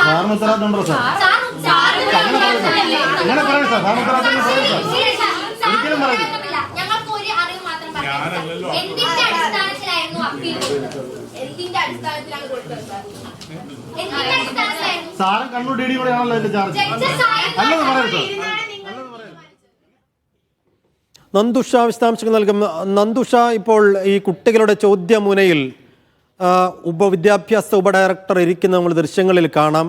സാറിന് ഉത്തരവാദിത്തമുണ്ടോ സാർ? അങ്ങനെ പറയണം സാർ, സാറിന് ഉത്തരവാദിത്തം ഒരിക്കലും പറയരുത്. ഞങ്ങൾക്ക് ഒരു അറിവ് മാത്രം പറയാം. എന്തിന്റെ അടിസ്ഥാനത്തിലായിരുന്നു അപ്പീൽ കൊടുത്തത്? എന്തിന്റെ അടിസ്ഥാനത്തിലാണ് കൊടുത്തത് സാർ? എന്തിന്റെ അടിസ്ഥാനത്തിലായിരുന്നു? സാറും കണ്ണൂർ ഡി ഡി കൂടെ ആണല്ലോ ഇതിന്റെ ചാർജ്. അല്ലെന്ന് പറയരുത്. നന്ദുഷ വിശദാംശങ്ങൾ നൽകും. നന്ദുഷ, ഇപ്പോൾ ഈ കുട്ടികളുടെ ചോദ്യമുനയിൽ ഉപവിദ്യാഭ്യാസ ഉപഡയറക്ടർ ഇരിക്കുന്ന നമ്മൾ ദൃശ്യങ്ങളിൽ കാണാം.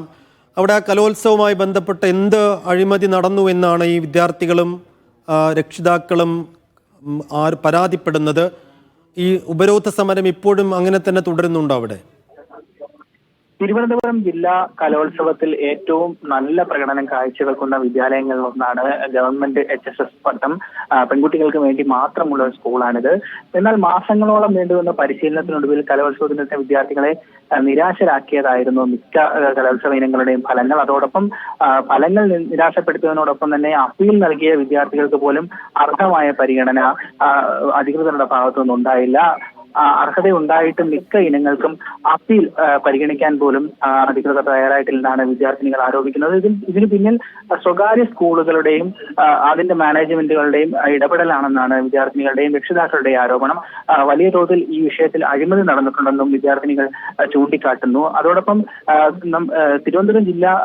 അവിടെ ആ കലോത്സവവുമായി ബന്ധപ്പെട്ട് എന്ത് അഴിമതി നടന്നു എന്നാണ് ഈ വിദ്യാർത്ഥികളും രക്ഷിതാക്കളും പരാതിപ്പെടുന്നത്. ഈ ഉപരോധ സമരം ഇപ്പോഴും അങ്ങനെ തന്നെ തുടരുന്നുണ്ടോ അവിടെ? തിരുവനന്തപുരം ജില്ലാ കലോത്സവത്തിൽ ഏറ്റവും നല്ല പ്രകടനം കാഴ്ചവെക്കുന്ന വിദ്യാലയങ്ങളിൽ ഒന്നാണ് ഗവൺമെന്റ് HSS പട്ടം. പെൺകുട്ടികൾക്ക് വേണ്ടി മാത്രമുള്ള ഒരു സ്കൂളാണിത്. എന്നാൽ മാസങ്ങളോളം നീണ്ടുവന്ന പരിശീലനത്തിനൊടുവിൽ കലോത്സവത്തിനെത്തിയ വിദ്യാർത്ഥികളെ നിരാശരാക്കിയതായിരുന്നു മിക്ക കലോത്സവ ഇനങ്ങളുടെയും ഫലങ്ങൾ. അതോടൊപ്പം ഫലങ്ങൾ നിരാശപ്പെടുത്തുന്നതിനോടൊപ്പം തന്നെ അപ്പീൽ നൽകിയ വിദ്യാർത്ഥികൾക്ക് പോലും അർഹമായ പരിഗണന അധികൃതരുടെ ഭാഗത്തുനിന്നും ഉണ്ടായില്ല. അർഹതയുണ്ടായിട്ട് മിക്ക ഇനങ്ങൾക്കും അപ്പീൽ പരിഗണിക്കാൻ പോലും അധികൃതർ തയ്യാറായിട്ടില്ലെന്നാണ് വിദ്യാർത്ഥിനികൾ ആരോപിക്കുന്നത്. ഇതിന് പിന്നിൽ സ്വകാര്യ സ്കൂളുകളുടെയും അതിന്റെ മാനേജ്മെന്റുകളുടെയും ഇടപെടലാണെന്നാണ് വിദ്യാർത്ഥിനികളുടെയും രക്ഷിതാക്കളുടെയും ആരോപണം. വലിയ തോതിൽ ഈ വിഷയത്തിൽ അഴിമതി നടന്നിട്ടുണ്ടെന്നും വിദ്യാർത്ഥിനികൾ ചൂണ്ടിക്കാട്ടുന്നു. അതോടൊപ്പം തിരുവനന്തപുരം ജില്ലാ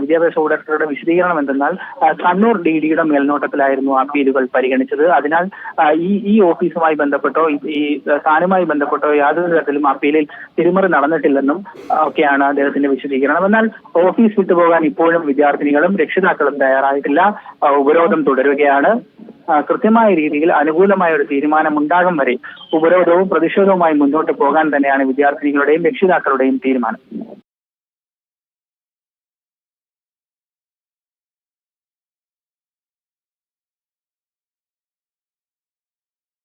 വിദ്യാഭ്യാസ ഉപഡയറക്ടറുടെ വിശദീകരണം എന്തെന്നാൽ കണ്ണൂർ DDയുടെ മേൽനോട്ടത്തിലായിരുന്നു അപ്പീലുകൾ പരിഗണിച്ചത്. അതിനാൽ ഈ ഓഫീസുമായി ബന്ധപ്പെട്ടോ ഈ സ്ഥാനവുമായി ബന്ധപ്പെട്ടോ യാതൊരു തരത്തിലും അപ്പീലിൽ തിരിമറി നടന്നിട്ടില്ലെന്നും ഒക്കെയാണ് അദ്ദേഹത്തിന്റെ വിശദീകരണം. എന്നാൽ ഓഫീസ് വിട്ടുപോകാൻ ഇപ്പോഴും വിദ്യാർത്ഥിനികളും രക്ഷിതാക്കളും തയ്യാറായിട്ടില്ല. ഉപരോധം തുടരുകയാണ്. കൃത്യമായ രീതിയിൽ അനുകൂലമായ ഒരു തീരുമാനമുണ്ടാകും വരെ ഉപരോധവും പ്രതിഷേധവുമായി മുന്നോട്ട് പോകാൻ തന്നെയാണ് വിദ്യാർത്ഥിനികളുടെയും രക്ഷിതാക്കളുടെയും തീരുമാനം.